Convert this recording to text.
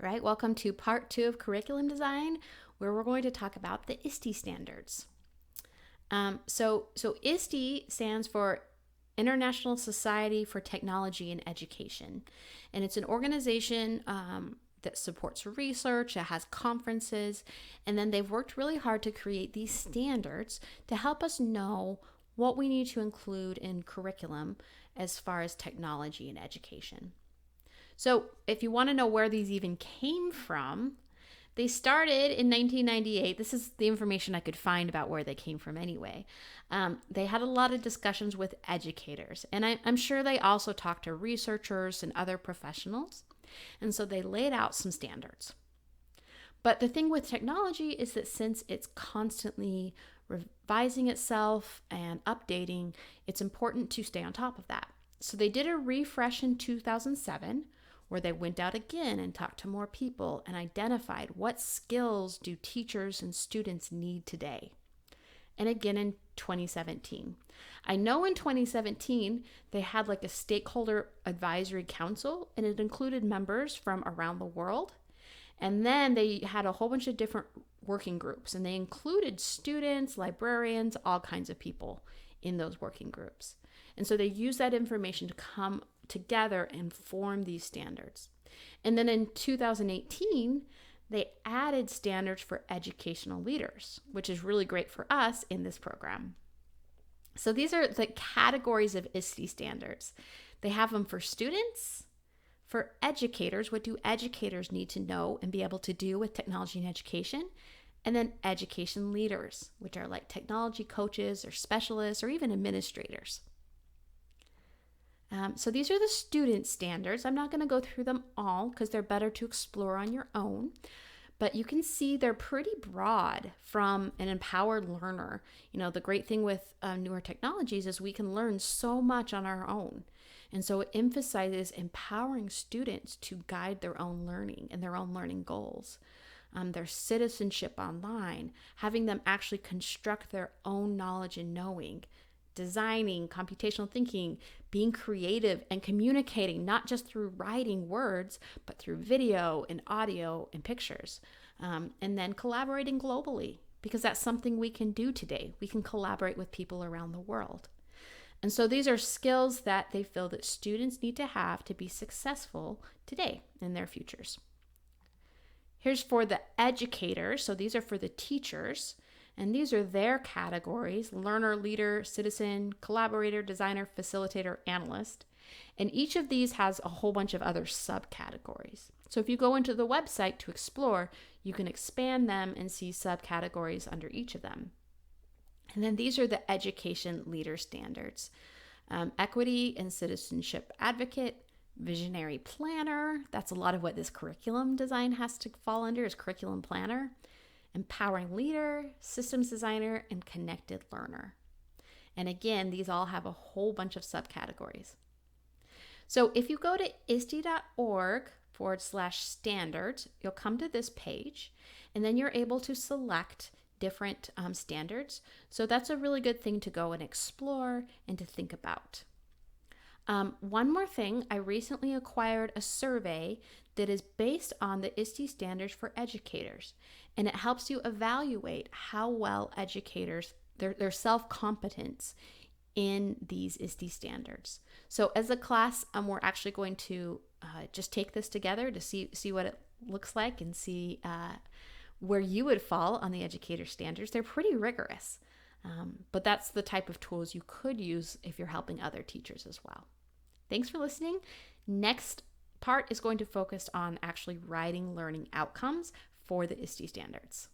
right, welcome to part 2 of curriculum design, where we're going to talk about the ISTE standards. So ISTE stands for International Society for Technology and Education, and it's an organization that supports research, it has conferences, and then they've worked really hard to create these standards to help us know what we need to include in curriculum as far as technology and education. So if you want to know where these even came from, they started in 1998. This is the information I could find about where they came from anyway. They had a lot of discussions with educators, and I'm sure they also talked to researchers and other professionals. And so they laid out some standards. But the thing with technology is that since it's constantly revising itself and updating, it's important to stay on top of that. So they did a refresh in 2007 where they went out again and talked to more people and identified what skills do teachers and students need today. And again in 2017. I know in 2017 they had like a stakeholder advisory council, and it included members from around the world. And then they had a whole bunch of different working groups, and they included students, librarians, all kinds of people in those working groups. And so they used that information to come together and form these standards. And then in 2018, they added standards for educational leaders, which is really great for us in this program. So these are the categories of ISTE standards. They have them for students, for educators. What do educators need to know and be able to do with technology and education? And then education leaders, which are like technology coaches or specialists or even administrators. So these are the student standards. I'm not going to go through them all because they're better to explore on your own. But you can see they're pretty broad from an empowered learner. You know, the great thing with newer technologies is we can learn so much on our own. And so it emphasizes empowering students to guide their own learning and their own learning goals. Their citizenship online, having them actually construct their own knowledge and knowing, designing, computational thinking, being creative and communicating, not just through writing words, but through video and audio and pictures. And then collaborating globally, because that's something we can do today. We can collaborate with people around the world. And so these are skills that they feel that students need to have to be successful today in their futures. Here's for the educators. So these are for the teachers. And these are their categories: learner, leader, citizen, collaborator, designer, facilitator, analyst. And each of these has a whole bunch of other subcategories. So if you go into the website to explore, you can expand them and see subcategories under each of them. And then these are the education leader standards: equity and citizenship advocate, visionary planner. That's a lot of what this curriculum design has to fall under, is curriculum planner. Empowering leader, systems designer, and connected learner. And again, these all have a whole bunch of subcategories. So if you go to ISTE.org/standards, you'll come to this page, and then you're able to select different standards. So that's a really good thing to go and explore and to think about. One more thing, I recently acquired a survey that is based on the ISTE standards for educators, and it helps you evaluate how well educators, their self-competence in these ISTE standards. So as a class, we're actually going to just take this together to see what it looks like and see where you would fall on the educator standards. They're pretty rigorous, but that's the type of tools you could use if you're helping other teachers as well. Thanks for listening. Next part is going to focus on actually writing learning outcomes for the ISTE standards.